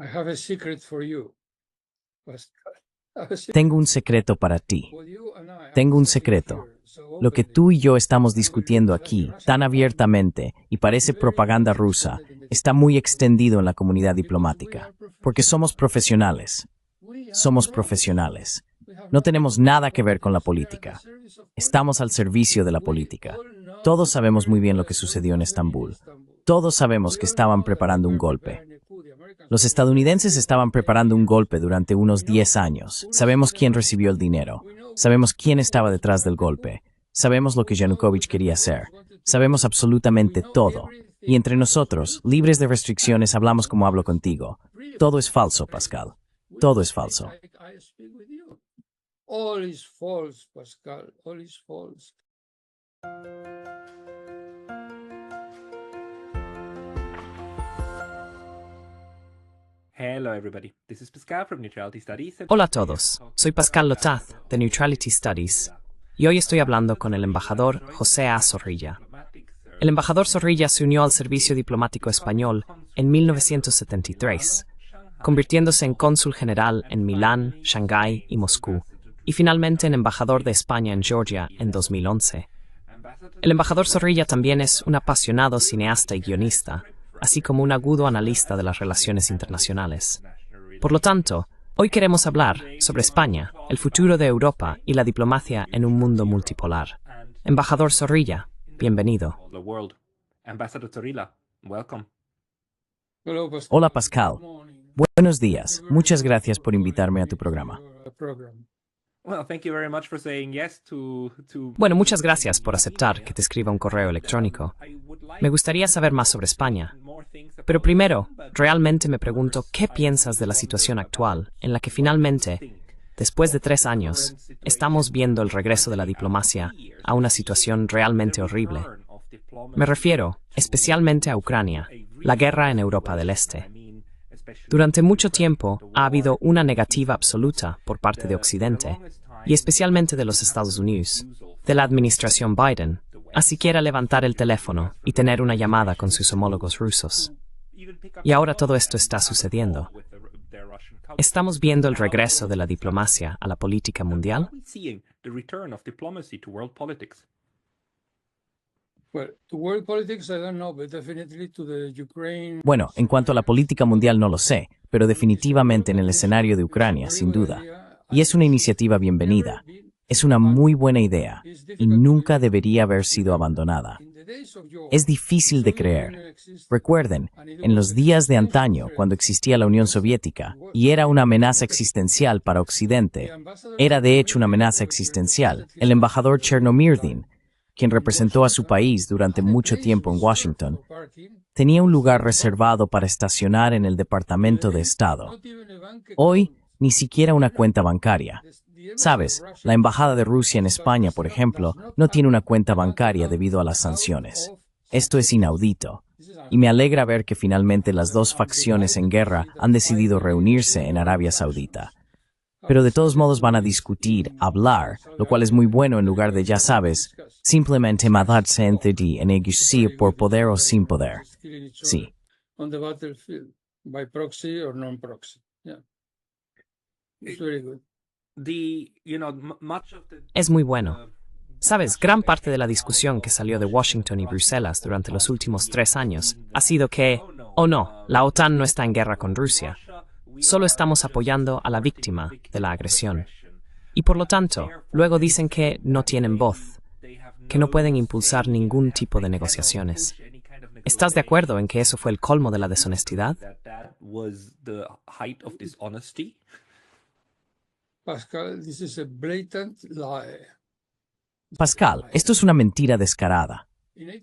I have a secret for you, Pascal. I have a secret Tengo un secreto para ti. for you and I. Tengo un secreto. Lo que tú y yo estamos discutiendo aquí, tan abiertamente, y parece propaganda rusa, está muy extendido en la comunidad diplomática. Porque somos profesionales. Somos profesionales. No tenemos nada que ver con la política. Estamos al servicio de la política. Todos sabemos muy bien lo que sucedió en Estambul. Todos sabemos que estaban preparando un golpe. Los estadounidenses estaban preparando un golpe durante unos 10 años. Sabemos quién recibió el dinero. Sabemos quién estaba detrás del golpe. Sabemos lo que Yanukovych quería hacer. Sabemos absolutamente todo. Y entre nosotros, libres de restricciones, hablamos como hablo contigo. Todo es falso, Pascal. Todo es falso. I speak with you. All is false, Pascal. All is false. Hello everybody, this is Pascal from Neutrality Studies. Hola a todos, soy Pascal Lotaz, de Neutrality Studies, y hoy estoy hablando con el embajador José A. Zorrilla. El embajador Zorrilla se unió al servicio diplomático español en 1973, convirtiéndose en cónsul general en Milán, Shanghái y Moscú, y finalmente en embajador de España en Georgia en 2011. El embajador Zorrilla también es un apasionado cineasta y guionista, así como un agudo analista de las relaciones internacionales. Por lo tanto, hoy queremos hablar sobre España, el futuro de Europa y la diplomacia en un mundo multipolar. Embajador Zorrilla, bienvenido. Ambassador Zorrilla, welcome. Hello, Pascal. Hola, Pascal. Good morning. Buenos días. Muchas gracias por invitarme a tu programa. Program. Well, thank you very much for saying yes to Bueno, muchas gracias por aceptar que te escriba un correo electrónico. Me gustaría saber más sobre España. Pero primero, realmente me pregunto qué piensas de la situación actual, en la que finalmente, después de 3 años, estamos viendo el regreso de la diplomacia a una situación realmente horrible. Me refiero especialmente a Ucrania, la guerra en Europa del Este. Durante mucho tiempo ha habido una negativa absoluta por parte de Occidente, y especialmente de los Estados Unidos, de la administración Biden, a siquiera levantar el teléfono y tener una llamada con sus homólogos rusos. Y ahora todo esto está sucediendo. ¿Estamos viendo el regreso de la diplomacia a la política mundial? Well, to world politics, I don't know, but definitely to the Ukraine. Bueno, en cuanto a la política mundial no lo sé, pero definitivamente en el escenario de Ucrania, sin duda. Y es una iniciativa bienvenida. Es una muy buena idea y nunca debería haber sido abandonada. Es difícil de creer. Recuerden, en los días de antaño, cuando existía la Unión Soviética, y era una amenaza existencial para Occidente, era de hecho una amenaza existencial, el embajador Chernomyrdin, quien representó a su país durante mucho tiempo en Washington, tenía un lugar reservado para estacionar en el Departamento de Estado. Hoy, ni siquiera una cuenta bancaria. Sabes, la Embajada de Rusia en España, por ejemplo, no tiene una cuenta bancaria debido a las sanciones. Esto es inaudito. Y me alegra ver que finalmente las dos facciones en guerra han decidido reunirse en Arabia Saudita. Pero de todos modos van a discutir, hablar, lo cual es muy bueno en lugar de, ya sabes, simplemente matarse entre ti en negociar por poder o sin poder. Sí. On the battlefield, by proxy or non-proxy. Yeah. It's very good. Es muy bueno. Sabes, gran parte de la discusión que salió de Washington y Bruselas durante los últimos 3 años ha sido que, oh no, la OTAN no está en guerra con Rusia. Solo estamos apoyando a la víctima de la agresión. Y por lo tanto, luego dicen que no tienen voz, que no pueden impulsar ningún tipo de negociaciones. ¿Estás de acuerdo en que eso fue el colmo de la deshonestidad? Pascal, this is a blatant lie. Pascal, esto es una mentira descarada.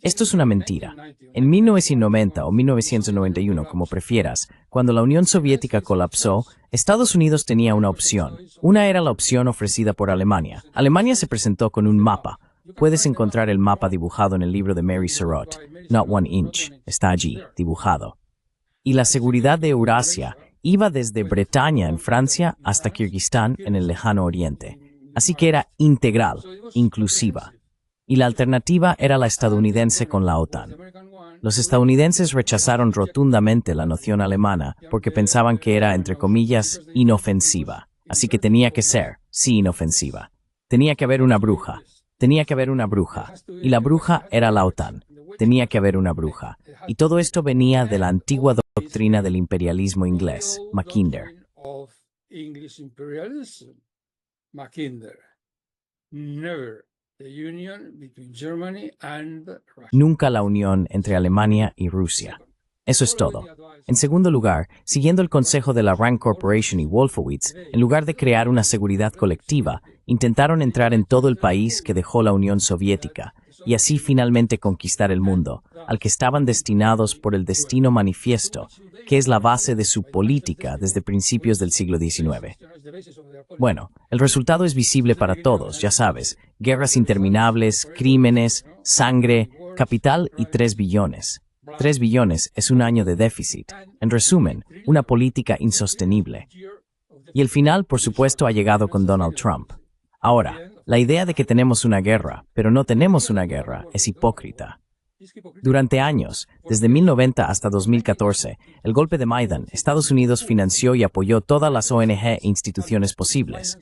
Esto es una mentira. En 1990 o 1991, como prefieras, cuando la Unión Soviética colapsó, Estados Unidos tenía una opción. Una era la opción ofrecida por Alemania. Alemania se presentó con un mapa. Puedes encontrar el mapa dibujado en el libro de Mary Surratt, Not One Inch. Está allí, dibujado. Y la seguridad de Eurasia iba desde Bretaña en Francia hasta Kirguistán en el lejano oriente. Así que era integral, inclusiva. Y la alternativa era la estadounidense con la OTAN. Los estadounidenses rechazaron rotundamente la noción alemana porque pensaban que era, entre comillas, inofensiva. Así que tenía que ser, sí, inofensiva. Tenía que haber una bruja. Tenía que haber una bruja. Y la bruja era la OTAN. Tenía que haber una bruja. Y todo esto venía de la antigua doctrina del imperialismo inglés, Mackinder. Nunca la unión entre Alemania y Rusia. Eso es todo. En segundo lugar, siguiendo el consejo de la Rand Corporation y Wolfowitz, en lugar de crear una seguridad colectiva, intentaron entrar en todo el país que dejó la Unión Soviética, y así finalmente conquistar el mundo, al que estaban destinados por el Destino Manifiesto, que es la base de su política desde principios del siglo XIX. Bueno, el resultado es visible para todos, ya sabes, guerras interminables, crímenes, sangre, capital y 3 billones. 3 billones es un año de déficit. En resumen, una política insostenible. Y el final, por supuesto, ha llegado con Donald Trump. Ahora, la idea de que tenemos una guerra, pero no tenemos una guerra, es hipócrita. Durante años, desde 1990 hasta 2014, el golpe de Maidan, Estados Unidos financió y apoyó todas las ONG e instituciones posibles.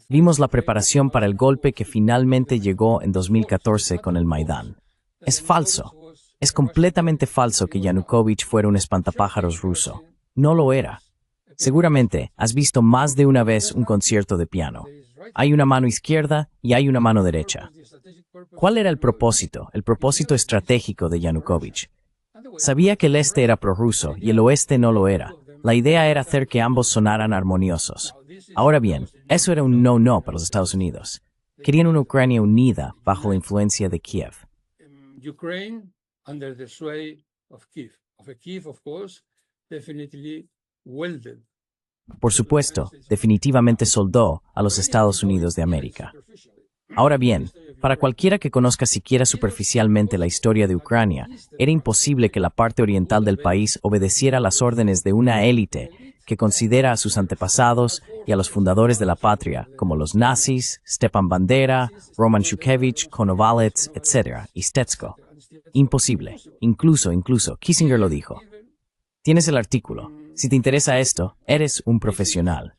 Vimos la preparación para el golpe que finalmente llegó en 2014 con el Maidán. Es falso. Es completamente falso que Yanukovych fuera un espantapájaros ruso. No lo era. Seguramente has visto más de una vez un concierto de piano. Hay una mano izquierda y hay una mano derecha. ¿Cuál era el propósito estratégico de Yanukovych? Sabía que el este era prorruso y el oeste no lo era. La idea era hacer que ambos sonaran armoniosos. Ahora bien, eso era un no-no para los Estados Unidos. Querían una Ucrania unida bajo la influencia de Kiev. Por supuesto, definitivamente soldó a los Estados Unidos de América. Ahora bien, para cualquiera que conozca siquiera superficialmente la historia de Ucrania, era imposible que la parte oriental del país obedeciera las órdenes de una élite que considera a sus antepasados y a los fundadores de la patria, como los nazis, Stepan Bandera, Roman Shukevich, Konovalets, etc., y Stetsko. Imposible. Incluso, Kissinger lo dijo. Tienes el artículo. Si te interesa esto, eres un profesional.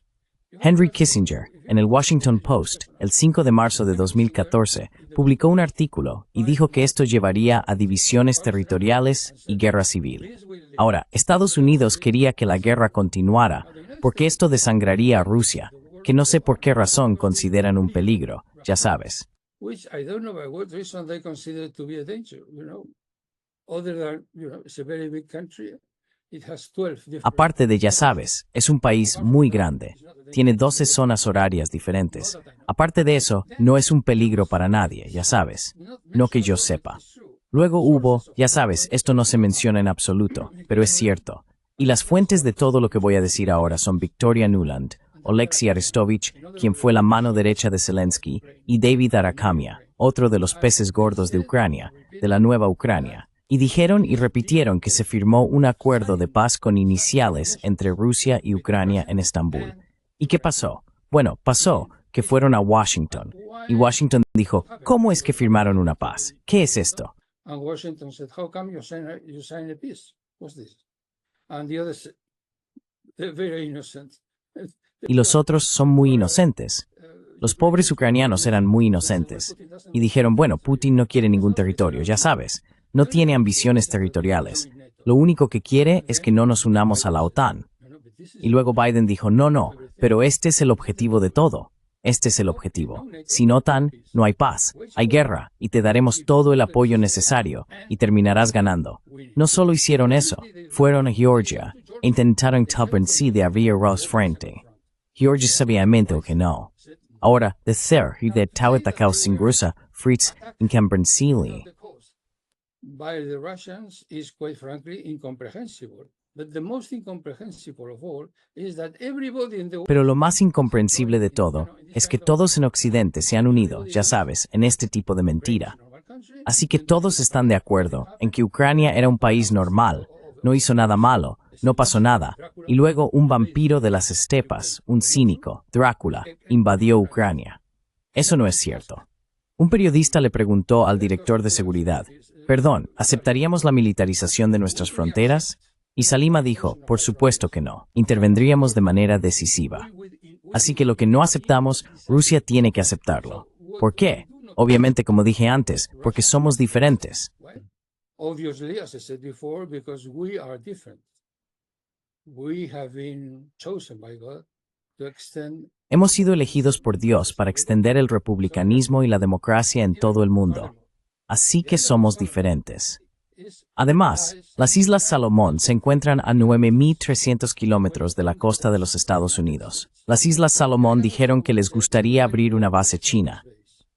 Henry Kissinger, en el Washington Post, el 5 de marzo de 2014, publicó un artículo y dijo que esto llevaría a divisiones territoriales y guerra civil. Ahora, Estados Unidos quería que la guerra continuara, porque esto desangraría a Rusia, que no sé por qué razón consideran un peligro, ya sabes. Aparte de ya sabes, es un país muy grande. Tiene 12 zonas horarias diferentes. Aparte de eso, no es un peligro para nadie, ya sabes. No que yo sepa. Luego hubo, ya sabes, esto no se menciona en absoluto, pero es cierto. Y las fuentes de todo lo que voy a decir ahora son Victoria Nuland, Oleksiy Arestovich, quien fue la mano derecha de Zelensky, y David Arakhamia, otro de los peces gordos de Ucrania, de la nueva Ucrania. Y dijeron y repitieron que se firmó un acuerdo de paz con iniciales entre Rusia y Ucrania en Estambul. ¿Y qué pasó? Bueno, pasó que fueron a Washington. Y Washington dijo, ¿cómo es que firmaron una paz? ¿Qué es esto? Y los otros son muy inocentes. Los pobres ucranianos eran muy inocentes. Y dijeron, bueno, Putin no quiere ningún territorio, ya sabes. No tiene ambiciones territoriales. Lo único que quiere es que no nos unamos a la OTAN. Y luego Biden dijo, no, pero este es el objetivo de todo. Este es el objetivo. Sin OTAN, no hay paz, hay guerra, y te daremos todo el apoyo necesario, y terminarás ganando. No solo hicieron eso, fueron a Georgia, e intentaron convencer de abrir los frentes. Georgia sabiamente que no. Ahora, decir y de tal atacado sin gruesa, Fritz incomprensible. By the Russians is quite frankly incomprehensible. But the most incomprehensible of all is that everybody in the world... Pero lo más incomprensible de todo es que todos en Occidente se han unido, ya sabes, en este tipo de mentira. Así que todos están de acuerdo en que Ucrania era un país normal, no hizo nada malo, no pasó nada, y luego un vampiro de las estepas, un cínico, Drácula, invadió Ucrania. Eso no es cierto. Un periodista le preguntó al director de seguridad, perdón, ¿aceptaríamos la militarización de nuestras fronteras? Y Salima dijo, por supuesto que no, intervendríamos de manera decisiva. Así que lo que no aceptamos, Rusia tiene que aceptarlo. ¿Por qué? Obviamente, como dije antes, porque somos diferentes. Obviously, as I said before, because we are different. We have been chosen by God to extend. Hemos sido elegidos por Dios para extender el republicanismo y la democracia en todo el mundo. Así que somos diferentes. Además, las Islas Salomón se encuentran a 9.300 kilómetros de la costa de los Estados Unidos. Las Islas Salomón dijeron que les gustaría abrir una base china,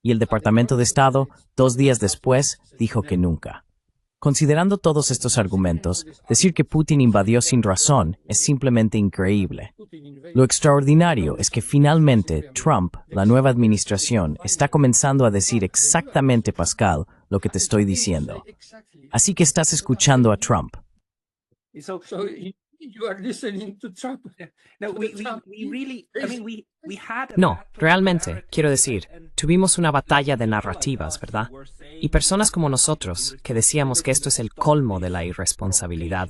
y el Departamento de Estado, 2 días después, dijo que nunca. Considerando todos estos argumentos, decir que Putin invadió sin razón es simplemente increíble. Lo extraordinario es que finalmente Trump, la nueva administración, está comenzando a decir exactamente, Pascal, lo que te estoy diciendo. Así que estás escuchando a Trump. So You are listening to Trump. no, we really, I mean, we had a No, battle realmente, there, quiero decir, tuvimos una batalla de narrativas, ¿verdad? Y personas como nosotros, que decíamos que esto es el colmo de la irresponsabilidad,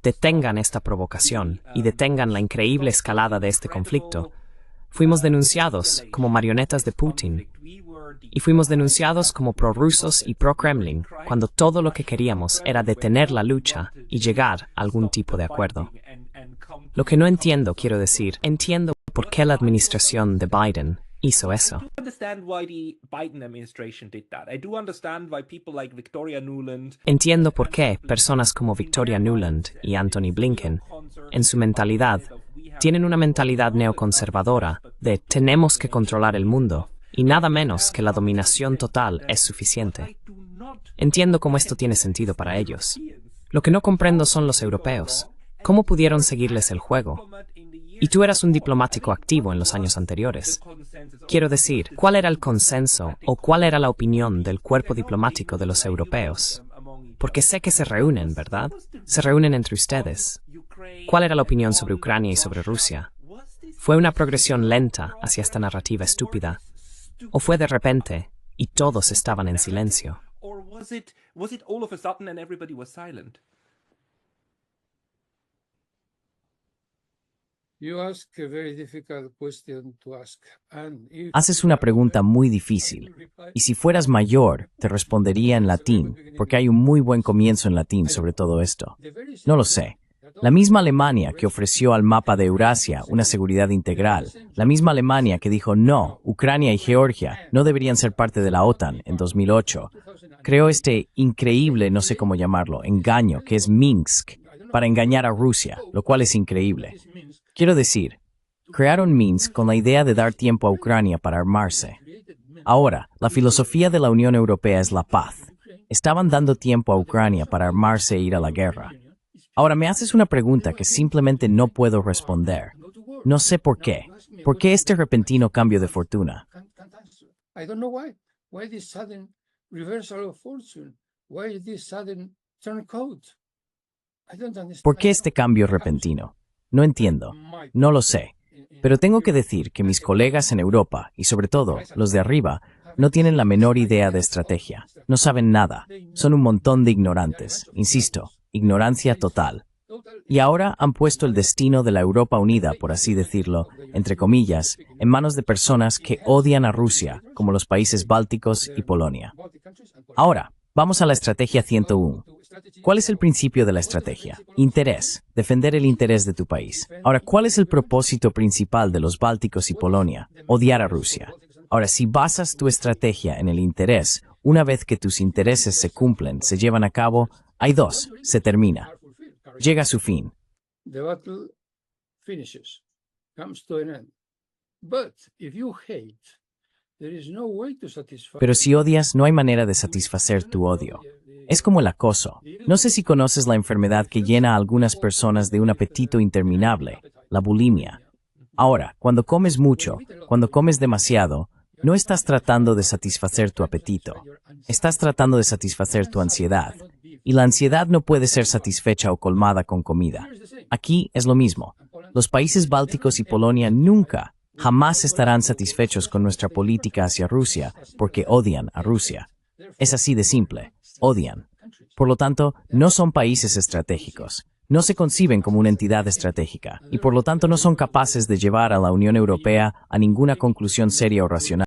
detengan esta provocación y detengan la increíble escalada de este conflicto, fuimos denunciados como marionetas de Putin. Y fuimos denunciados como prorrusos y pro-Kremlin, cuando todo lo que queríamos era detener la lucha y llegar a algún tipo de acuerdo. Lo que no entiendo, quiero decir, entiendo por qué la administración de Biden hizo eso. I understand why the Biden administration did that. I do understand why people like Victoria Nuland Entiendo por qué personas como Victoria Nuland y Antony Blinken, en su mentalidad, tienen una mentalidad neoconservadora de tenemos que controlar el mundo, y nada menos que la dominación total es suficiente. Entiendo cómo esto tiene sentido para ellos. Lo que no comprendo son los europeos. ¿Cómo pudieron seguirles el juego? Y tú eras un diplomático activo en los años anteriores. Quiero decir, ¿cuál era el consenso o cuál era la opinión del cuerpo diplomático de los europeos? Porque sé que se reúnen, ¿verdad? Se reúnen entre ustedes. ¿Cuál era la opinión sobre Ucrania y sobre Rusia? ¿Fue una progresión lenta hacia esta narrativa estúpida? ¿O fue de repente y todos estaban en silencio? or was it all of a sudden and everybody was silent? You ask a very difficult question to ask. And if Haces una pregunta muy difícil, y si fueras mayor, te respondería en latín, porque hay un muy buen comienzo en latín sobre todo esto. No lo sé. La misma Alemania que ofreció al mapa de Eurasia una seguridad integral, la misma Alemania que dijo no, Ucrania y Georgia no deberían ser parte de la OTAN en 2008, creó este increíble, no sé cómo llamarlo, engaño que es Minsk, para engañar a Rusia, lo cual es increíble. Quiero decir, crearon Minsk con la idea de dar tiempo a Ucrania para armarse. Ahora, la filosofía de la Unión Europea es la paz. Estaban dando tiempo a Ucrania para armarse e ir a la guerra. Ahora me haces una pregunta que simplemente no puedo responder. No sé por qué. ¿Por qué este repentino cambio de fortuna? can't answer. I don't know why. Why this sudden reversal of fortune? Why this sudden turncoat? I don't understand. ¿Por qué este cambio repentino? No entiendo. No lo sé. Pero tengo que decir que mis colegas en Europa, y sobre todo los de arriba, no tienen la menor idea de estrategia. No saben nada. Son un montón de ignorantes. Insisto, ignorancia total. Y ahora han puesto el destino de la Europa unida, por así decirlo, entre comillas, en manos de personas que odian a Rusia, como los países bálticos y Polonia. Ahora, vamos a la estrategia 101. ¿Cuál es el principio de la estrategia? Interés. Defender el interés de tu país. Ahora, ¿cuál es el propósito principal de los bálticos y Polonia? Odiar a Rusia. Ahora, si basas tu estrategia en el interés, una vez que tus intereses se cumplen, se llevan a cabo, hay dos, se termina. Llega a su fin. The battle finishes, comes to an end. But if you hate, there is no way to satisfy. Pero si odias, no hay manera de satisfacer tu odio. Es como el acoso. No sé si conoces la enfermedad que llena a algunas personas de un apetito interminable, la bulimia. Ahora, cuando comes mucho, cuando comes demasiado, no estás tratando de satisfacer tu apetito. Estás tratando de satisfacer tu ansiedad. y la ansiedad no puede ser satisfecha o colmada con comida. Aquí es lo mismo. Los países bálticos y Polonia nunca, jamás estarán satisfechos con nuestra política hacia Rusia porque odian a Rusia. Es así de simple. Odian. Por lo tanto, no son países estratégicos. No se conciben como una entidad estratégica y por lo tanto no son capaces de llevar a la Unión Europea a ninguna conclusión seria o racional.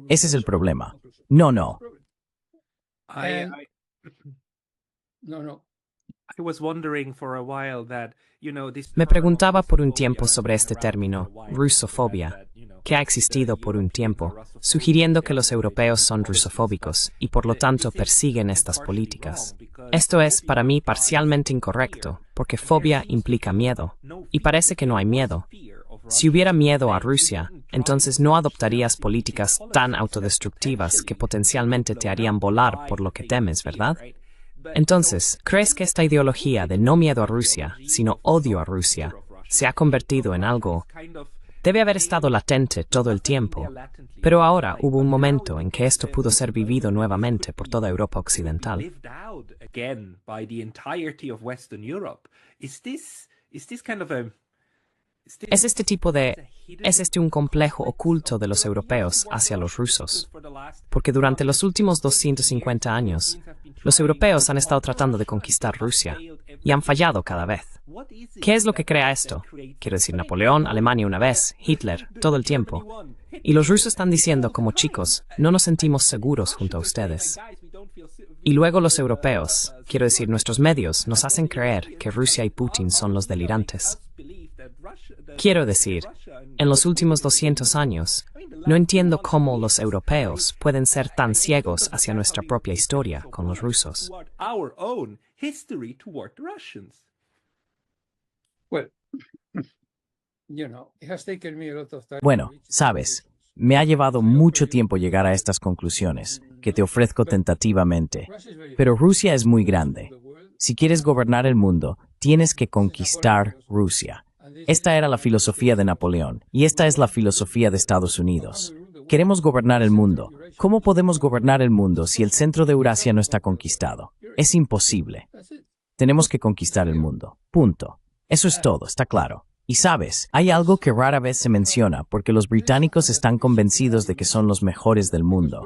Ese es el problema. No. I No. I was wondering for a while that, this Me preguntaba por un tiempo sobre este término, rusofobia, que ha existido por un tiempo, sugiriendo que los europeos son rusofóbicos y por lo tanto persiguen estas políticas. Esto es, para mí, parcialmente incorrecto, porque fobia implica miedo, y parece que no hay miedo. Si hubiera miedo a Rusia, entonces no adoptarías políticas tan autodestructivas que potencialmente te harían volar por lo que temes, ¿verdad? Entonces, ¿crees que esta ideología de no miedo a Rusia, sino odio a Rusia, se ha convertido en algo? Debe haber estado latente todo el tiempo, pero ahora hubo un momento en que esto pudo ser vivido nuevamente por toda Europa occidental. Es este un complejo oculto de los europeos hacia los rusos, porque durante los últimos 250 años, los europeos han estado tratando de conquistar Rusia y han fallado cada vez. ¿Qué es lo que crea esto? Quiero decir, Napoleón, Alemania una vez, Hitler, todo el tiempo. Y los rusos están diciendo como chicos, no nos sentimos seguros junto a ustedes. Y luego los europeos, quiero decir, nuestros medios, nos hacen creer que Rusia y Putin son los delirantes. Quiero decir, en los últimos 200 años, no entiendo cómo los europeos pueden ser tan ciegos hacia nuestra propia historia con los rusos. Bueno, sabes, me ha llevado mucho tiempo llegar a estas conclusiones, que te ofrezco tentativamente. Pero Rusia es muy grande. Si quieres gobernar el mundo, tienes que conquistar Rusia. Esta era la filosofía de Napoleón, y esta es la filosofía de Estados Unidos. Queremos gobernar el mundo. ¿Cómo podemos gobernar el mundo si el centro de Eurasia no está conquistado? Es imposible. Tenemos que conquistar el mundo. Punto. Eso es todo, está claro. Y sabes, hay algo que rara vez se menciona porque los británicos están convencidos de que son los mejores del mundo.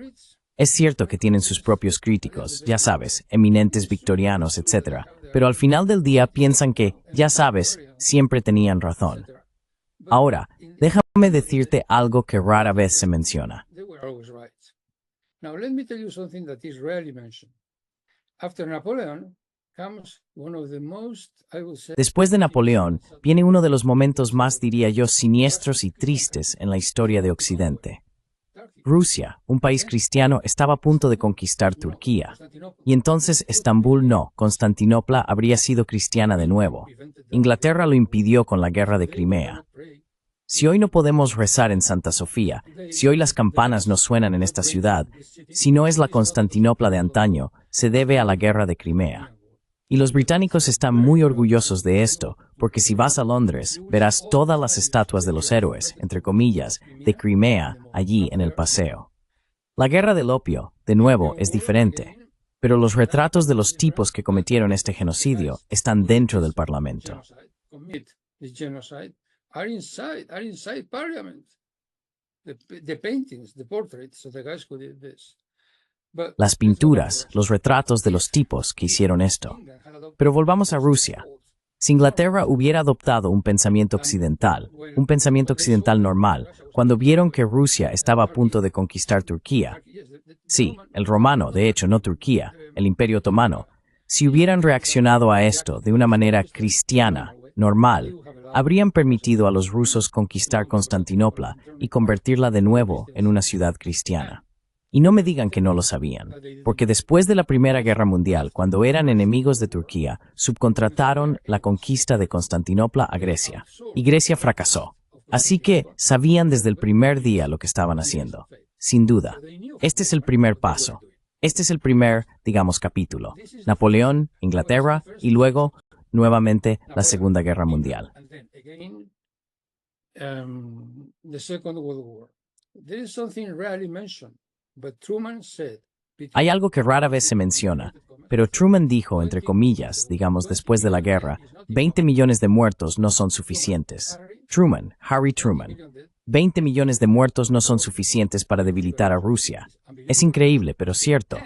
Es cierto que tienen sus propios críticos, ya sabes, eminentes victorianos, etc. Pero al final del día piensan que, ya sabes, siempre tenían razón. Ahora, déjame decirte algo que rara vez se menciona. Después de Napoleón, viene uno de los momentos más, diría yo, siniestros y tristes en la historia de Occidente. Rusia, un país cristiano, estaba a punto de conquistar Turquía. Y entonces Estambul no, Constantinopla habría sido cristiana de nuevo. Inglaterra lo impidió con la guerra de Crimea. Si hoy no podemos rezar en Santa Sofía, si hoy las campanas no suenan en esta ciudad, si no es la Constantinopla de antaño, se debe a la guerra de Crimea. Y los británicos están muy orgullosos de esto, porque si vas a Londres, verás todas las estatuas de los héroes, entre comillas, de Crimea, allí en el paseo. La guerra del opio, de nuevo, es diferente, pero los retratos de los tipos que cometieron este genocidio están dentro del Parlamento. Las pinturas, los retratos de los tipos que hicieron esto. Pero volvamos a Rusia. Si Inglaterra hubiera adoptado un pensamiento occidental normal, cuando vieron que Rusia estaba a punto de conquistar Turquía, sí, el romano, de hecho, no Turquía, el Imperio Otomano, si hubieran reaccionado a esto de una manera cristiana, normal, habrían permitido a los rusos conquistar Constantinopla y convertirla de nuevo en una ciudad cristiana. Y no me digan que no lo sabían, porque después de la Primera Guerra Mundial, cuando eran enemigos de Turquía, subcontrataron la conquista de Constantinopla a Grecia, y Grecia fracasó. Así que sabían desde el primer día lo que estaban haciendo. Sin duda, este es el primer paso. Este es el primer, digamos, capítulo. Napoleón, Inglaterra, y luego, nuevamente, la Segunda Guerra Mundial. Hay algo que rara vez se menciona, Pero Truman dijo, entre comillas, digamos después de la guerra, 20 millones de muertos no son suficientes. Truman, Harry Truman. 20 millones de muertos no son suficientes para debilitar a Rusia. Es increíble, pero cierto.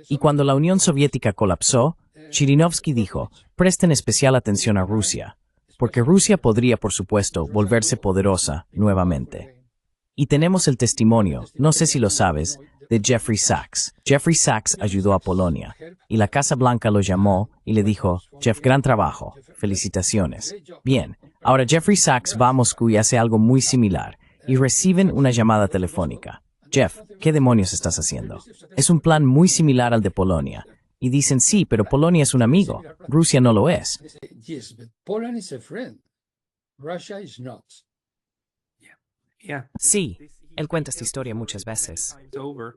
Y cuando la Unión Soviética colapsó, Zhirinovsky dijo, presten especial atención a Rusia, porque Rusia podría, por supuesto, volverse poderosa nuevamente. Y tenemos el testimonio, no sé si lo sabes, de Jeffrey Sachs. Jeffrey Sachs ayudó a Polonia, y la Casa Blanca lo llamó y le dijo, Jeff, gran trabajo, felicitaciones. Bien, ahora Jeffrey Sachs va a Moscú y hace algo muy similar, y reciben una llamada telefónica. Jeff, ¿qué demonios estás haciendo? Es un plan muy similar al de Polonia. Y dicen, sí, pero Polonia es un amigo, Rusia no lo es. Yes, but Poland is a friend. Russia is not. Yeah. Sí, él cuenta esta historia muchas veces. It's over.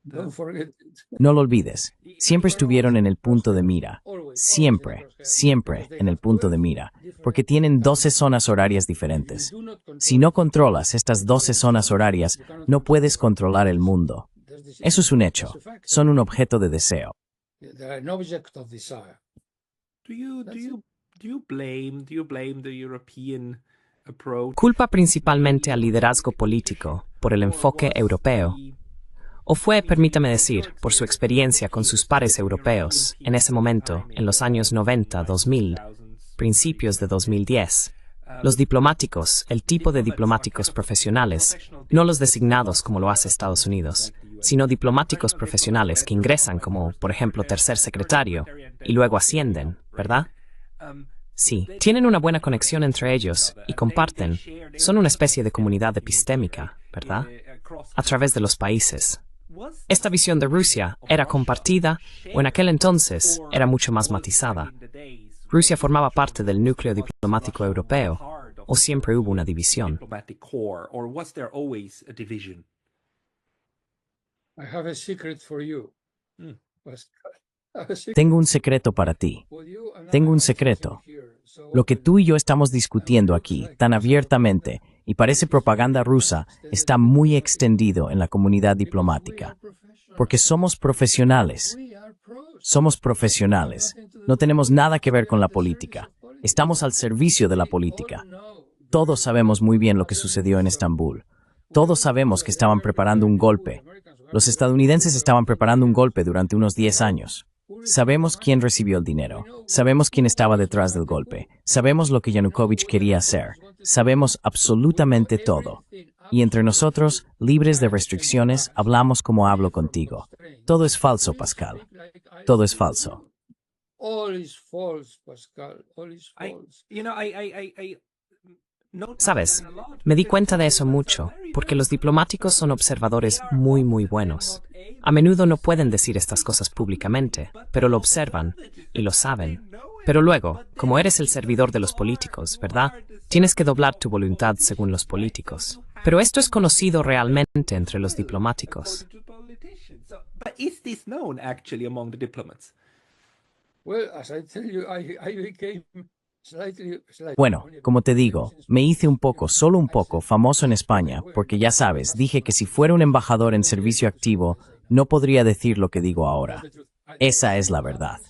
Don't forget. No lo olvides, siempre estuvieron en el punto de mira. Siempre, siempre en el punto de mira, porque tienen 12 zonas horarias diferentes. Si no controlas estas 12 zonas horarias, no puedes controlar el mundo. Eso es un hecho, son un objeto de deseo. They're an object of desire. Do you blame the European approach? ¿Culpa principalmente al liderazgo político por el enfoque europeo? ¿O fue, permítame decir, por su experiencia con sus pares europeos en ese momento, en los años 90, 2000, principios de 2010? Los diplomáticos, el tipo de diplomáticos profesionales, no los designados como lo hace Estados Unidos, sino diplomáticos profesionales que ingresan como, por ejemplo, tercer secretario y luego ascienden, ¿verdad? Sí, tienen una buena conexión entre ellos y comparten. Son una especie de comunidad epistémica, ¿verdad? A través de los países. Esta visión de Rusia era compartida o en aquel entonces era mucho más matizada. Rusia formaba parte del núcleo diplomático europeo o siempre hubo una división. Diplomatic core, or was there always a division? I have a secret for you. Pascal. I have a secret Tengo un secreto para ti. for you, and Tengo I un have something secreto. here. So Lo que tú y yo estamos discutiendo aquí, tan abiertamente, y parece propaganda rusa, está muy extendido en la comunidad diplomática. Porque somos profesionales. we are pros. Somos profesionales. No tenemos nada que ver con la política. Estamos al servicio de la política. No. Todos sabemos muy bien lo que sucedió en Estambul. Todos sabemos que estaban preparando un golpe. Los estadounidenses estaban preparando un golpe durante unos 10 años. Sabemos quién recibió el dinero. Sabemos quién estaba detrás del golpe. Sabemos lo que Yanukovych quería hacer. Sabemos absolutamente todo. Y entre nosotros, libres de restricciones, hablamos como hablo contigo. Todo es falso, Pascal. Todo es falso. All is false, Pascal. All is false. I noticed ¿Sabes? that a lot. Me di cuenta de eso mucho, porque los diplomáticos son observadores muy, muy buenos. A menudo no pueden decir estas cosas públicamente, pero lo observan y lo saben. Pero luego, como eres el servidor de los políticos, ¿verdad? Tienes que doblar tu voluntad según los políticos. Pero esto es conocido realmente entre los diplomáticos. To politicians. But is this known actually among the diplomats? Well, as I tell you, I became slightly. Bueno, como te digo, me hice un poco, solo un poco, famoso en España, porque ya sabes, dije que si fuera un embajador en servicio activo, no podría decir lo que digo ahora. Esa es la verdad.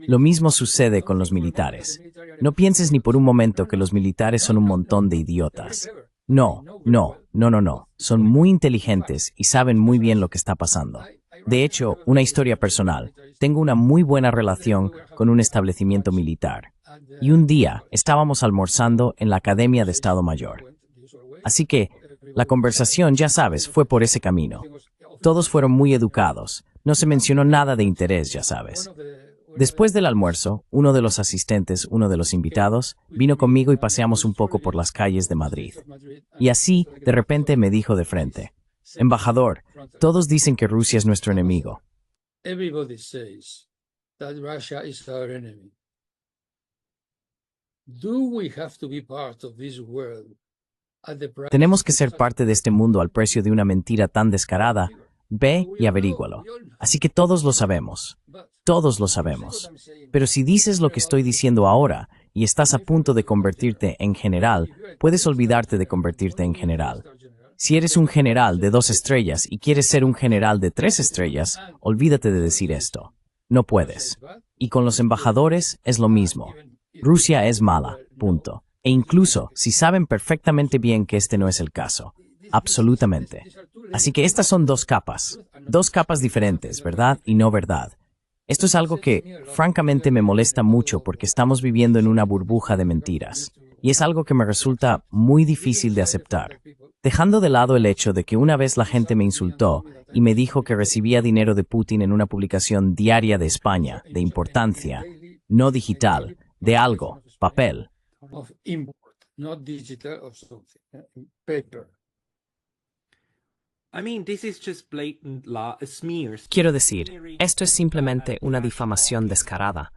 Lo mismo sucede con los militares. No pienses ni por un momento que los militares son un montón de idiotas. No, no, no, no, no. Son muy inteligentes y saben muy bien lo que está pasando. De hecho, una historia personal. Tengo una muy buena relación con un establecimiento militar. Y un día estábamos almorzando en la Academia de Estado Mayor. Así que la conversación, ya sabes, fue por ese camino. Todos fueron muy educados. No se mencionó nada de interés, ya sabes. Después del almuerzo, uno de los asistentes, uno de los invitados, vino conmigo y paseamos un poco por las calles de Madrid. Y así, de repente, me dijo de frente, embajador, todos dicen que Rusia es nuestro enemigo. Everybody says that Russia is our enemy. Do we have to be part of this world at the price? Tenemos que ser parte de este mundo al precio de una mentira tan descarada. Ve y averígualo. Así que todos lo sabemos. Todos lo sabemos. Pero si dices lo que estoy diciendo ahora y estás a punto de convertirte en general, puedes olvidarte de convertirte en general. Si eres un general de 2 estrellas y quieres ser un general de 3 estrellas, olvídate de decir esto. No puedes. Y con los embajadores es lo mismo. Rusia es mala, punto. E incluso si saben perfectamente bien que este no es el caso. Absolutamente. Así que estas son dos capas diferentes, ¿verdad? Y no verdad. Esto es algo que, francamente, me molesta mucho porque estamos viviendo en una burbuja de mentiras. Y es algo que me resulta muy difícil de aceptar. Dejando de lado el hecho de que una vez la gente me insultó y me dijo que recibía dinero de Putin en una publicación diaria de España, de importancia, no digital, de algo, papel. Of import, not digital or something, paper. I mean, this is just blatant smears. Quiero decir, esto es simplemente una difamación descarada,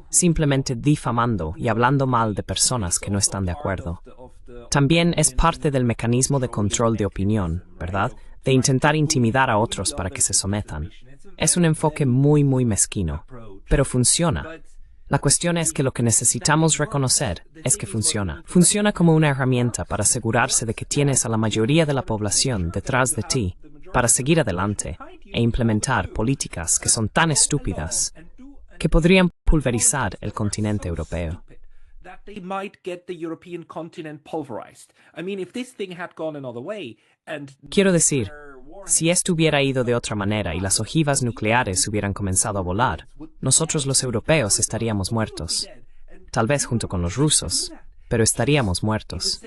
simplemente difamando y hablando mal de personas que no están de acuerdo. También es parte del mecanismo de control de opinión, ¿verdad? De intentar intimidar a otros para que se sometan. Es un enfoque muy mezquino, pero funciona. La cuestión es que lo que necesitamos reconocer es que funciona. Funciona como una herramienta para asegurarse de que tienes a la mayoría de la población detrás de ti para seguir adelante e implementar políticas que son tan estúpidas que podrían pulverizar el continente europeo. Quiero decir, si esto hubiera ido de otra manera y las ojivas nucleares hubieran comenzado a volar, nosotros los europeos estaríamos muertos. Tal vez junto con los rusos, pero estaríamos muertos.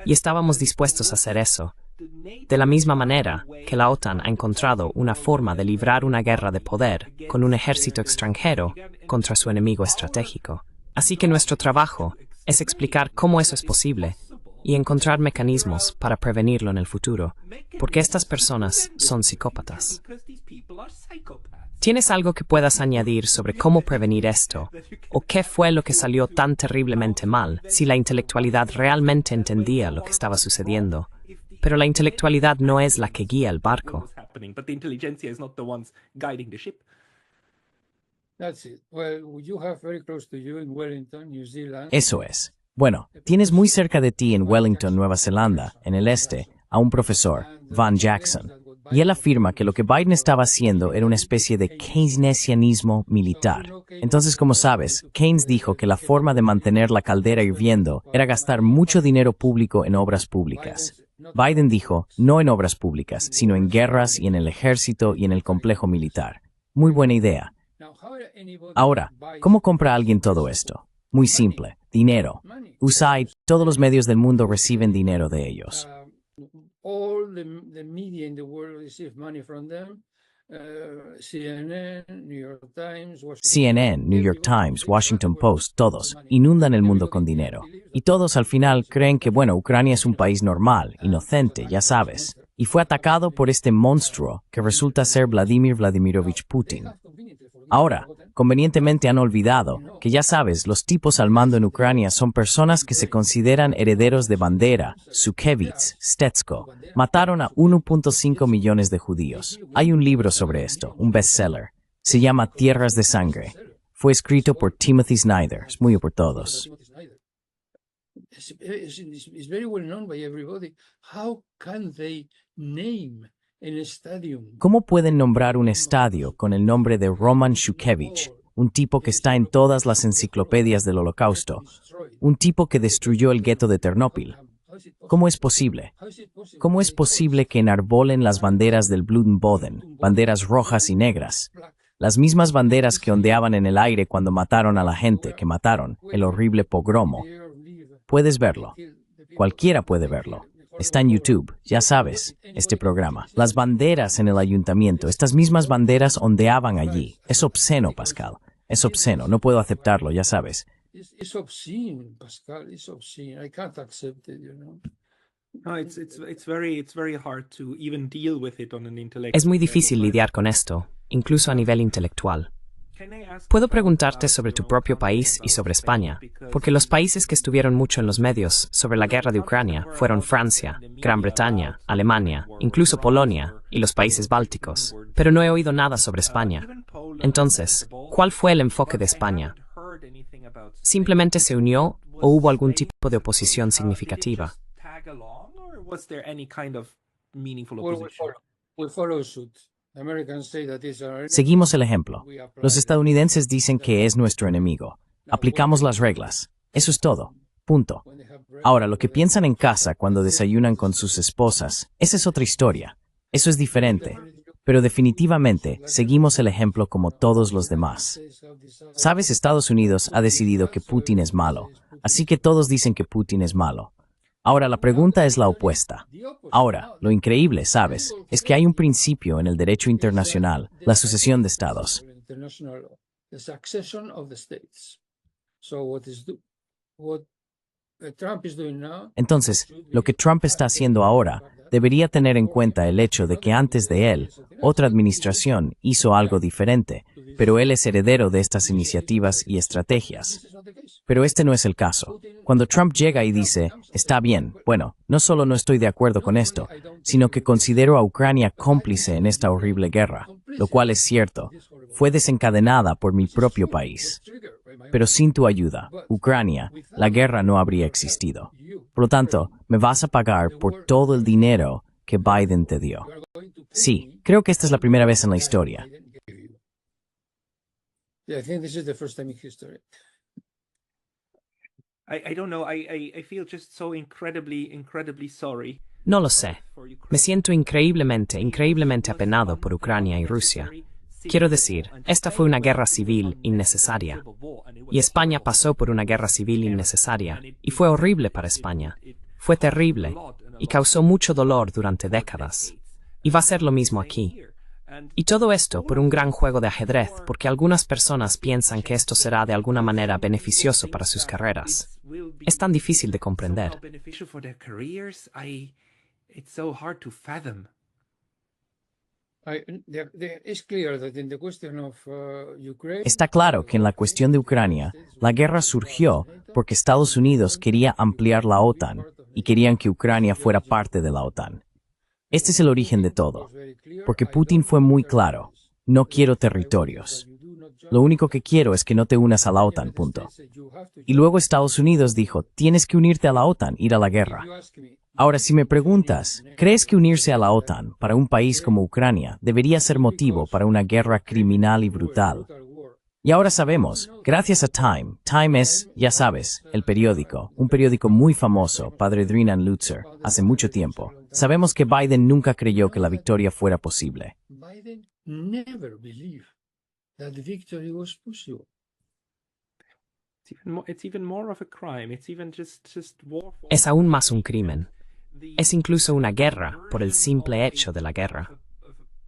Y estábamos dispuestos a hacer eso, de la misma manera que la OTAN ha encontrado una forma de librar una guerra de poder con un ejército extranjero contra su enemigo estratégico. Así que nuestro trabajo es explicar cómo eso es posible y encontrar mecanismos para prevenirlo en el futuro, porque estas personas son psicópatas. ¿Tienes algo que puedas añadir sobre cómo prevenir esto? ¿O qué fue lo que salió tan terriblemente mal si la intelectualidad realmente entendía lo que estaba sucediendo? Pero la intelectualidad no es la que guía el barco. That's it. Well, you have very close to you in Wellington, New Zealand. Eso es. Bueno, tienes muy cerca de ti en Wellington, Nueva Zelanda, en el este, a un profesor, Van Jackson, y él afirma que lo que Biden estaba haciendo era una especie de keynesianismo militar. Entonces, como sabes, Keynes dijo que la forma de mantener la caldera hirviendo era gastar mucho dinero público en obras públicas. Biden dijo, no en obras públicas, sino en guerras y en el ejército y en el complejo militar. Muy buena idea. Ahora, ¿cómo compra alguien todo esto? Muy simple, dinero. USAID, todos los medios del mundo reciben dinero de ellos. All the media in the world receive money from them. CNN, New York Times, Washington Post, todos inundan el mundo con dinero. Y todos al final creen que, bueno, Ucrania es un país normal, inocente, ya sabes. Y fue atacado por este monstruo que resulta ser Vladimir Vladimirovich Putin. Ahora, convenientemente han olvidado que, ya sabes, los tipos al mando en Ucrania son personas que se consideran herederos de Bandera, Shukevich, Stetsko. Mataron a 1.5 millones de judíos. Hay un libro sobre esto, un bestseller. Se llama Tierras de Sangre. Fue escrito por Timothy Snyder. Es muy por todos. It's very well known by everybody. How can they name an stadium? ¿Cómo pueden nombrar un estadio con el nombre de Roman Shukevich, un tipo que está en todas las enciclopedias del Holocausto, un tipo que destruyó el gueto de Ternópil? ¿Cómo es posible? ¿Cómo es posible que enarbolen las banderas del Bluten-Boden, banderas rojas y negras? Las mismas banderas que ondeaban en el aire cuando mataron a la gente que mataron, el horrible pogromo. Puedes verlo. Cualquiera puede verlo. Está en YouTube, ya sabes, este programa. Las banderas en el ayuntamiento, estas mismas banderas ondeaban allí. Es obsceno, Pascal. Es obsceno, no puedo aceptarlo, ya sabes. It's obscene, Pascal. It's obscene. I can't accept it, you know. No, it's very hard to even deal with it on an intellectual. Es muy difícil lidiar con esto, incluso a nivel intelectual. Puedo preguntarte sobre tu propio país y sobre España, porque los países que estuvieron mucho en los medios sobre la guerra de Ucrania fueron Francia, Gran Bretaña, Alemania, incluso Polonia y los países bálticos, pero no he oído nada sobre España. Entonces, ¿cuál fue el enfoque de España? ¿Simplemente se unió o hubo algún tipo de oposición significativa? We follow suit. Seguimos el ejemplo. Los estadounidenses dicen que es nuestro enemigo. Aplicamos las reglas. Eso es todo. Punto. Ahora, lo que piensan en casa cuando desayunan con sus esposas, esa es otra historia. Eso es diferente. Pero definitivamente seguimos el ejemplo como todos los demás. Sabes, Estados Unidos ha decidido que Putin es malo, así que todos dicen que Putin es malo. Ahora, la pregunta es la opuesta. Ahora, lo increíble, ¿sabes?, es que hay un principio en el derecho internacional, la sucesión de estados. Entonces, lo que Trump está haciendo ahora debería tener en cuenta el hecho de que antes de él, otra administración hizo algo diferente, pero él es heredero de estas iniciativas y estrategias. Pero este no es el caso. Cuando Trump llega y dice, está bien, bueno, no solo no estoy de acuerdo con esto, sino que considero a Ucrania cómplice en esta horrible guerra, lo cual es cierto, fue desencadenada por mi propio país. Pero sin tu ayuda, Ucrania, la guerra no habría existido. Por lo tanto, me vas a pagar por todo el dinero que Biden te dio. Sí, creo que esta es la primera vez en la historia. I don't know. I feel just so incredibly sorry. No lo sé. Me siento increíblemente apenado por Ucrania y Rusia. Quiero decir, esta fue una guerra civil innecesaria. Y España pasó por una guerra civil innecesaria, y fue horrible para España. Fue terrible, y causó mucho dolor durante décadas. Y va a ser lo mismo aquí. Y todo esto por un gran juego de ajedrez, porque algunas personas piensan que esto será de alguna manera beneficioso para sus carreras. Es tan difícil de comprender. Está claro que en la cuestión de Ucrania, la guerra surgió porque Estados Unidos quería ampliar la OTAN y querían que Ucrania fuera parte de la OTAN. Este es el origen de todo, porque Putin fue muy claro, no quiero territorios. Lo único que quiero es que no te unas a la OTAN, punto. Y luego Estados Unidos dijo, tienes que unirte a la OTAN, ir a la guerra. Ahora, si me preguntas, ¿crees que unirse a la OTAN para un país como Ucrania debería ser motivo para una guerra criminal y brutal? Y ahora sabemos, gracias a Time es, ya sabes, el periódico, un periódico muy famoso, padre Drinan Lutzer, hace mucho tiempo. Sabemos que Biden nunca creyó que la victoria fuera posible. Biden never believed that the victory was possible. It's even more of a crime. It's even just war. Es aún más un crimen. Es incluso una guerra por el simple hecho de la guerra.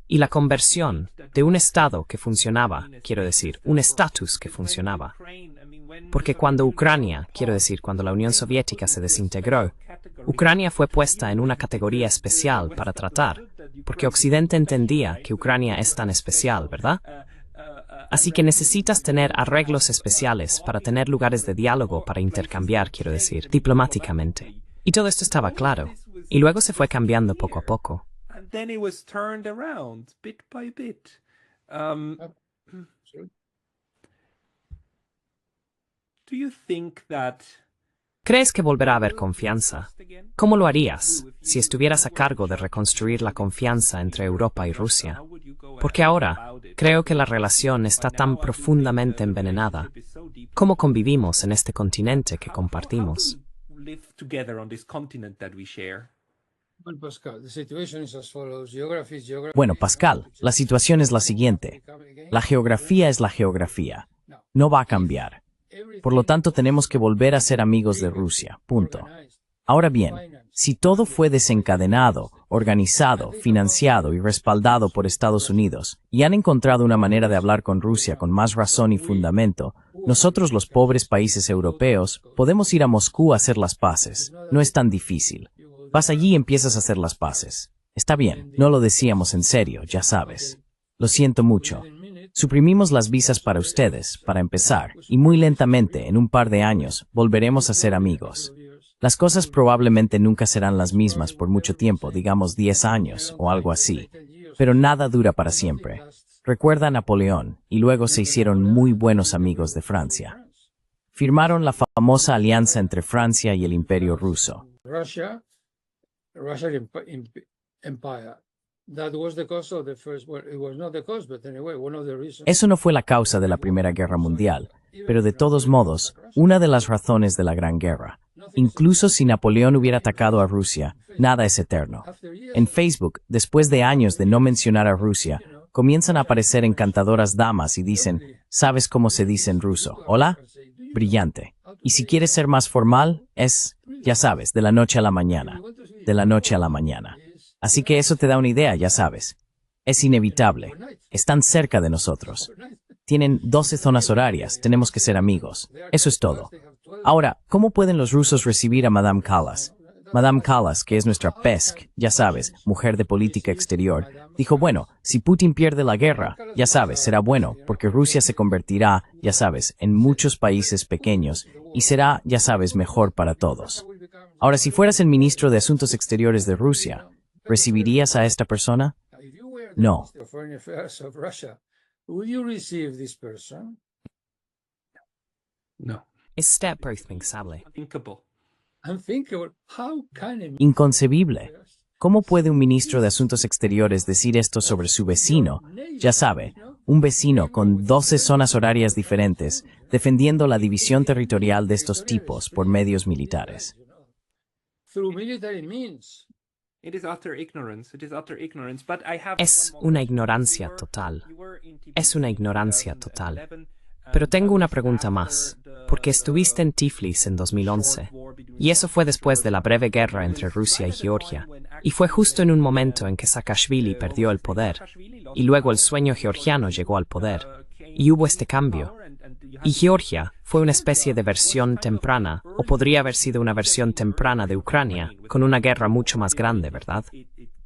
Y la conversión de un Estado que funcionaba, quiero decir, un estatus que funcionaba. Porque cuando Ucrania, quiero decir, cuando la Unión Soviética se desintegró, Ucrania fue puesta en una categoría especial para tratar, porque Occidente entendía que Ucrania es tan especial, ¿verdad? Así que necesitas tener arreglos especiales para tener lugares de diálogo para intercambiar, quiero decir, diplomáticamente. Y todo esto estaba claro. Y luego se fue cambiando poco a poco. And then it was turned around bit by bit. Do you think that ¿Crees que volverá a haber confianza? ¿Cómo lo harías si estuvieras a cargo de reconstruir la confianza entre Europa y Rusia? Porque ahora creo que la relación está tan profundamente envenenada. ¿Cómo convivimos en este continente que compartimos? live together on this continent that we share? Bueno, Pascal, la situación es la siguiente. La geografía es la geografía. No va a cambiar. Por lo tanto, tenemos que volver a ser amigos de Rusia. Punto. Ahora bien, si todo fue desencadenado, organizado, financiado y respaldado por Estados Unidos, y han encontrado una manera de hablar con Rusia con más razón y fundamento, nosotros los pobres países europeos podemos ir a Moscú a hacer las paces. No es tan difícil. Vas allí y empiezas a hacer las paces. Está bien, no lo decíamos en serio, ya sabes. Lo siento mucho. Suprimimos las visas para ustedes, para empezar, y muy lentamente, en un par de años, volveremos a ser amigos. Las cosas probablemente nunca serán las mismas por mucho tiempo, digamos 10 años o algo así. Pero nada dura para siempre. Recuerda a Napoleón, y luego se hicieron muy buenos amigos de Francia. Firmaron la famosa alianza entre Francia y el Imperio ruso. Russian Empire That was the cause of the first, well, it was not the cause, but anyway, one of the reasons. Eso no fue la causa de la Primera Guerra Mundial, pero de todos modos, una de las razones de la Gran Guerra. Incluso si Napoleón hubiera atacado a Rusia, nada es eterno. En Facebook, después de años de no mencionar a Rusia, comienzan a aparecer encantadoras damas y dicen, ¿sabes cómo se dice en ruso? ¿Hola? Brillante. Y si quieres ser más formal, es, ya sabes, de la noche a la mañana. De la noche a la mañana. Así que eso te da una idea, ya sabes. Es inevitable. Están cerca de nosotros. Tienen 12 zonas horarias, tenemos que ser amigos. Eso es todo. Ahora, ¿cómo pueden los rusos recibir a Madame Callas? Madame Callas, que es nuestra PESC, ya sabes, mujer de política exterior, dijo, bueno, si Putin pierde la guerra, ya sabes, será bueno, porque Rusia se convertirá, ya sabes, en muchos países pequeños, y será, ya sabes, mejor para todos. Ahora, si fueras el ministro de Asuntos Exteriores de Rusia, ¿recibirías a esta persona? No. No. Es usted pensable. Inconcebible. ¿Cómo puede un ministro de Asuntos Exteriores decir esto sobre su vecino? Ya sabe, un vecino con 12 zonas horarias diferentes, defendiendo la división territorial de estos tipos por medios militares. Es una ignorancia total. Es una ignorancia total. Pero tengo una pregunta más, porque estuviste en Tiflis en 2011, y eso fue después de la breve guerra entre Rusia y Georgia, y fue justo en un momento en que Saakashvili perdió el poder, y luego el sueño georgiano llegó al poder, y hubo este cambio. Y Georgia fue una especie de versión temprana, o podría haber sido una versión temprana de Ucrania, con una guerra mucho más grande, ¿verdad?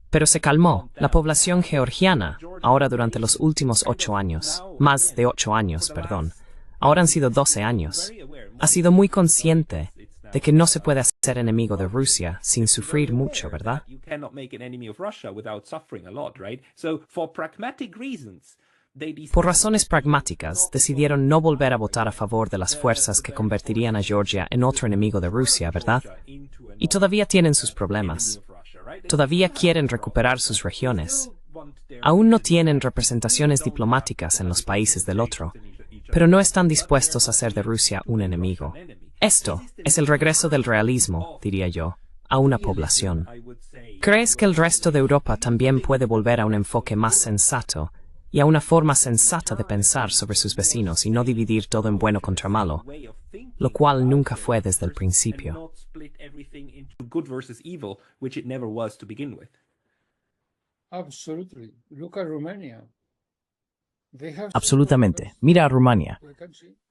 Pero se calmó. La población georgiana, ahora durante los últimos 8 años, más de 8 años, perdón, ahora han sido 12 años, ha sido muy consciente de que no se puede hacer enemigo de Rusia sin sufrir mucho, ¿verdad? Por razones pragmáticas, decidieron no volver a votar a favor de las fuerzas que convertirían a Georgia en otro enemigo de Rusia, ¿verdad? Y todavía tienen sus problemas. Todavía quieren recuperar sus regiones. Aún no tienen representaciones diplomáticas en los países del otro, pero no están dispuestos a hacer de Rusia un enemigo. Esto es el regreso del realismo, diría yo, a una población. ¿Crees que el resto de Europa también puede volver a un enfoque más sensato y a una forma sensata de pensar sobre sus vecinos y no dividir todo en bueno contra malo, lo cual nunca fue desde el principio? Absolutamente. Mira a Rumania.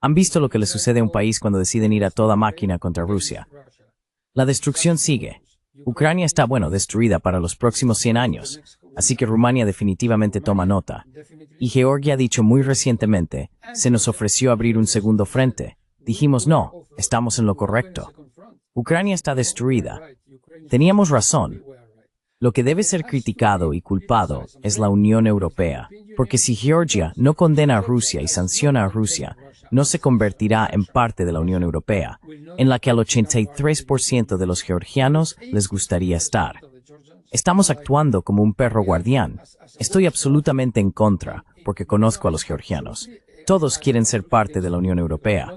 ¿Han visto lo que le sucede a un país cuando deciden ir a toda máquina contra Rusia? La destrucción sigue. Ucrania está, destruida para los próximos 100 años, así que Rumania definitivamente toma nota. Y Georgia ha dicho muy recientemente, se nos ofreció abrir un segundo frente. Dijimos no, estamos en lo correcto. Ucrania está destruida. Teníamos razón. Lo que debe ser criticado y culpado es la Unión Europea, porque si Georgia no condena a Rusia y sanciona a Rusia, no se convertirá en parte de la Unión Europea, en la que al 83% de los georgianos les gustaría estar. Estamos actuando como un perro guardián. Estoy absolutamente en contra, porque conozco a los georgianos. Todos quieren ser parte de la Unión Europea.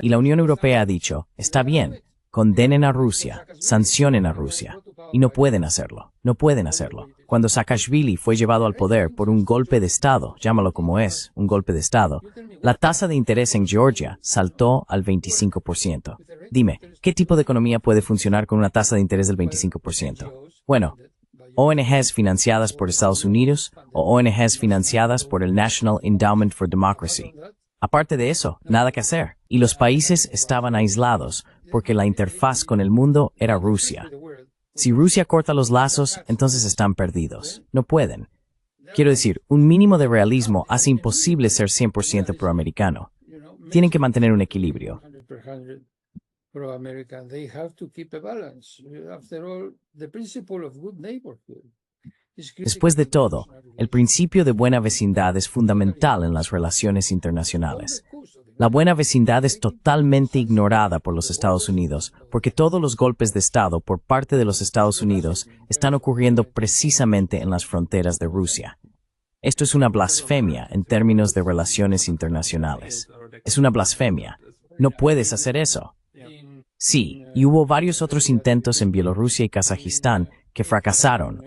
Y la Unión Europea ha dicho, está bien, condenen a Rusia, sancionen a Rusia. Y no pueden hacerlo, no pueden hacerlo. Cuando Saakashvili fue llevado al poder por un golpe de Estado, llámalo como es, un golpe de Estado, la tasa de interés en Georgia saltó al 25%. Dime, ¿qué tipo de economía puede funcionar con una tasa de interés del 25%? Bueno, ONGs financiadas por Estados Unidos o ONGs financiadas por el National Endowment for Democracy. Aparte de eso, nada que hacer. Y los países estaban aislados porque la interfaz con el mundo era Rusia. Si Rusia corta los lazos, entonces están perdidos. No pueden. Quiero decir, un mínimo de realismo hace imposible ser 100% proamericano. Tienen que mantener un equilibrio. Después de todo, el principio de buena vecindad es fundamental en las relaciones internacionales. La buena vecindad es totalmente ignorada por los Estados Unidos, porque todos los golpes de Estado por parte de los Estados Unidos están ocurriendo precisamente en las fronteras de Rusia. Esto es una blasfemia en términos de relaciones internacionales. Es una blasfemia. No puedes hacer eso. Sí, y hubo varios otros intentos en Bielorrusia y Kazajistán que fracasaron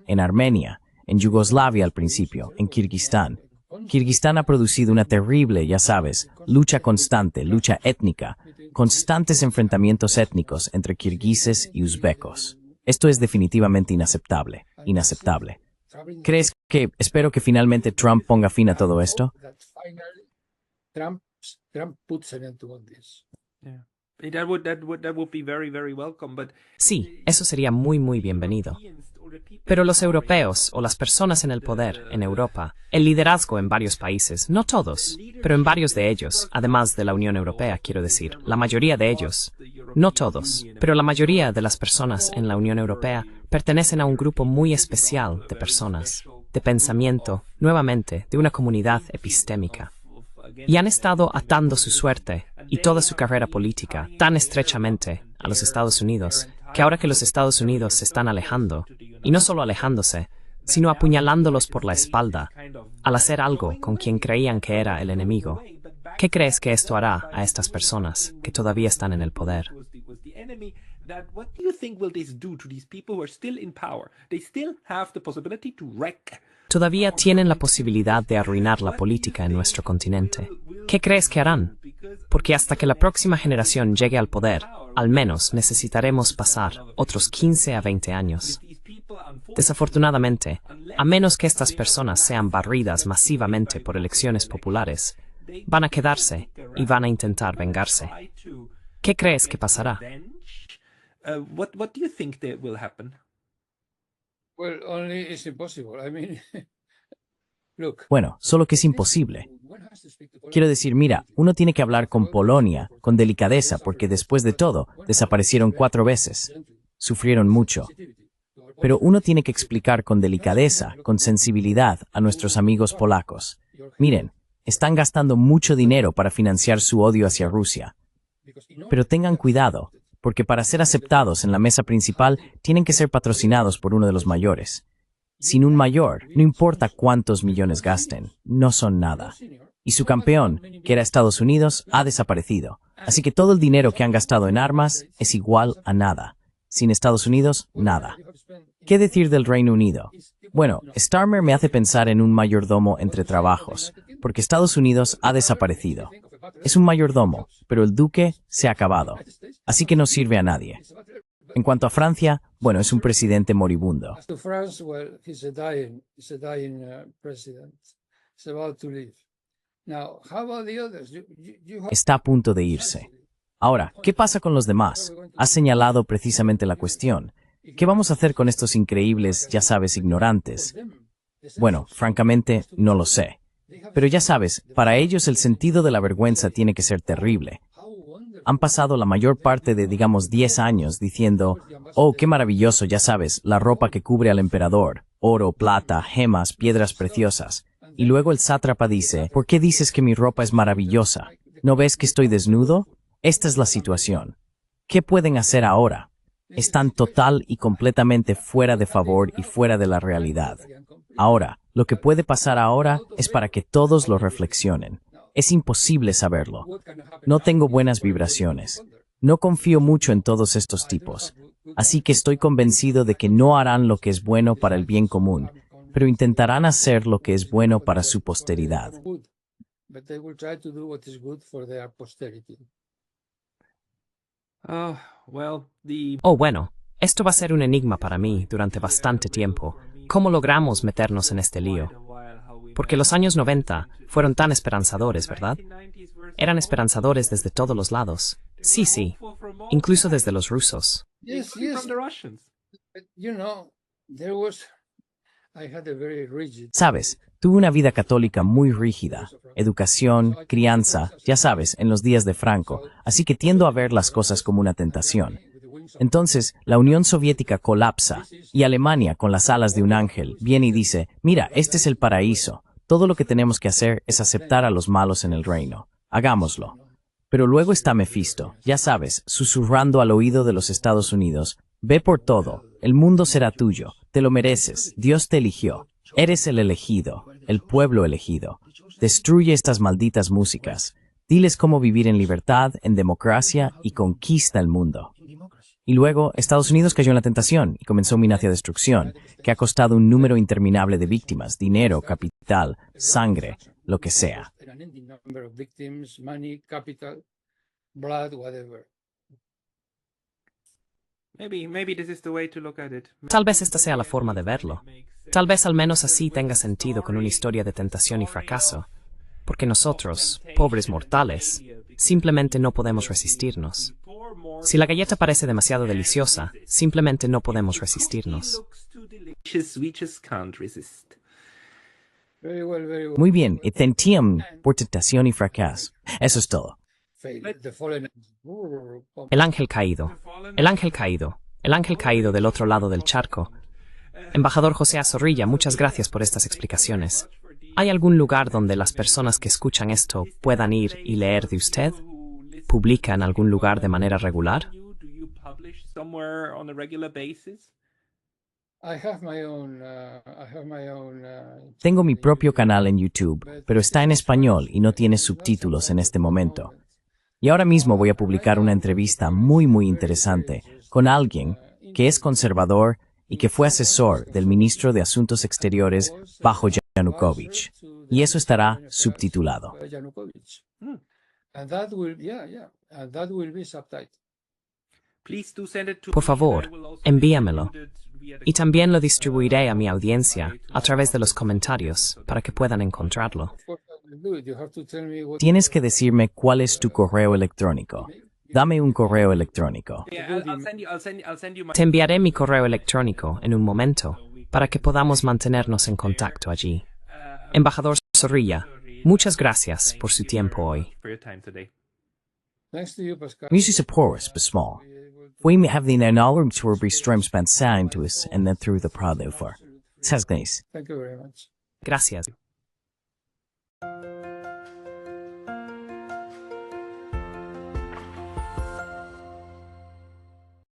en Armenia, en Yugoslavia al principio, en Kirguistán. Kirguistán ha producido una terrible, ya sabes, lucha constante, lucha étnica, constantes enfrentamientos étnicos entre kirguises y uzbecos. Esto es definitivamente inaceptable, inaceptable. Espero que finalmente Trump ponga fin a todo esto? Sí, eso sería muy, muy bienvenido. Pero los europeos o las personas en el poder en Europa, el liderazgo en varios países, no todos, pero en varios de ellos, además de la Unión Europea, quiero decir, la mayoría de ellos, no todos, pero la mayoría de las personas en la Unión Europea pertenecen a un grupo muy especial de personas, de pensamiento, nuevamente, de una comunidad epistémica. Y han estado atando su suerte y toda su carrera política tan estrechamente a los Estados Unidos, que ahora que los Estados Unidos se están alejando, y no solo alejándose, sino apuñalándolos por la espalda, al hacer algo con quien creían que era el enemigo. ¿Qué crees que esto hará a estas personas que todavía están en el poder? Todavía tienen la posibilidad de arruinar la política en nuestro continente. ¿Qué crees que harán? Porque hasta que la próxima generación llegue al poder, al menos necesitaremos pasar otros 15 a 20 años. Desafortunadamente, a menos que estas personas sean barridas masivamente por elecciones populares, van a quedarse y van a intentar vengarse. ¿Qué crees que pasará? Bueno, solo que es imposible. Quiero decir, mira, uno tiene que hablar con Polonia, con delicadeza, porque después de todo, desaparecieron 4 veces. Sufrieron mucho. Pero uno tiene que explicar con delicadeza, con sensibilidad, a nuestros amigos polacos. Miren, están gastando mucho dinero para financiar su odio hacia Rusia. Pero tengan cuidado, porque para ser aceptados en la mesa principal, tienen que ser patrocinados por uno de los mayores. Sin un mayor, no importa cuántos millones gasten, no son nada. Y su campeón, que era Estados Unidos, ha desaparecido. Así que todo el dinero que han gastado en armas es igual a nada. Sin Estados Unidos, nada. ¿Qué decir del Reino Unido? Bueno, Starmer me hace pensar en un mayordomo entre trabajos, porque Estados Unidos ha desaparecido. Es un mayordomo, pero el duque se ha acabado. Así que no sirve a nadie. En cuanto a Francia, bueno, es un presidente moribundo. Está a punto de irse. Ahora, ¿qué pasa con los demás? Has señalado precisamente la cuestión. ¿Qué vamos a hacer con estos increíbles, ya sabes, ignorantes? Bueno, francamente, no lo sé. Pero ya sabes, para ellos el sentido de la vergüenza tiene que ser terrible. Han pasado la mayor parte de, digamos, 10 años diciendo, oh, qué maravilloso, ya sabes, la ropa que cubre al emperador, oro, plata, gemas, piedras preciosas. Y luego el sátrapa dice, ¿por qué dices que mi ropa es maravillosa? ¿No ves que estoy desnudo? Esta es la situación. ¿Qué pueden hacer ahora? Están total y completamente fuera de favor y fuera de la realidad. Ahora, lo que puede pasar ahora es para que todos lo reflexionen. Es imposible saberlo. No tengo buenas vibraciones. No confío mucho en todos estos tipos. Así que estoy convencido de que no harán lo que es bueno para el bien común, pero intentarán hacer lo que es bueno para su posteridad. Oh, bueno, esto va a ser un enigma para mí durante bastante tiempo. ¿Cómo logramos meternos en este lío? Porque los años 90 fueron tan esperanzadores, ¿verdad? Eran esperanzadores desde todos los lados. Sí, sí, incluso desde los rusos. Sabes, tuve una vida católica muy rígida, educación, crianza, ya sabes, en los días de Franco, así que tiendo a ver las cosas como una tentación. Entonces, la Unión Soviética colapsa, y Alemania, con las alas de un ángel, viene y dice, mira, este es el paraíso, todo lo que tenemos que hacer es aceptar a los malos en el reino. Hagámoslo. Pero luego está Mephisto, ya sabes, susurrando al oído de los Estados Unidos. Ve por todo, el mundo será tuyo, te lo mereces, Dios te eligió. Eres el elegido, el pueblo elegido. Destruye estas malditas músicas. Diles cómo vivir en libertad, en democracia y conquista el mundo. Y luego, Estados Unidos cayó en la tentación y comenzó una destrucción, que ha costado un número interminable de víctimas, dinero, capital, sangre, lo que sea. Tal vez esta sea la forma de verlo. Tal vez al menos así tenga sentido con una historia de tentación y fracaso. Porque nosotros, pobres mortales, simplemente no podemos resistirnos. Si la galleta parece demasiado deliciosa, simplemente no podemos resistirnos. Muy bien, y tentiam por tentación y fracaso. Eso es todo. El ángel caído. El ángel caído. El ángel caído del otro lado del charco. Embajador José A. Zorrilla, muchas gracias por estas explicaciones. ¿Hay algún lugar donde las personas que escuchan esto puedan ir y leer de usted? ¿Publica en algún lugar de manera regular? Tengo mi propio canal en YouTube, pero está en español y no tiene subtítulos en este momento. Y ahora mismo voy a publicar una entrevista muy interesante con alguien que es conservador y que fue asesor del ministro de Asuntos Exteriores bajo Yanukovych. Y eso estará subtitulado. Por favor, envíamelo. Y también lo distribuiré a mi audiencia a través de los comentarios para que puedan encontrarlo. Tienes que decirme cuál es tu correo electrónico. Dame un correo electrónico. Te enviaré mi correo electrónico en un momento para que podamos mantenernos en contacto allí. Embajador Zorrilla, muchas gracias por su tiempo hoy. Music porous but small. We may have the knowledge to be streams been signed to us and then through the product for. Thank you very much. Gracias.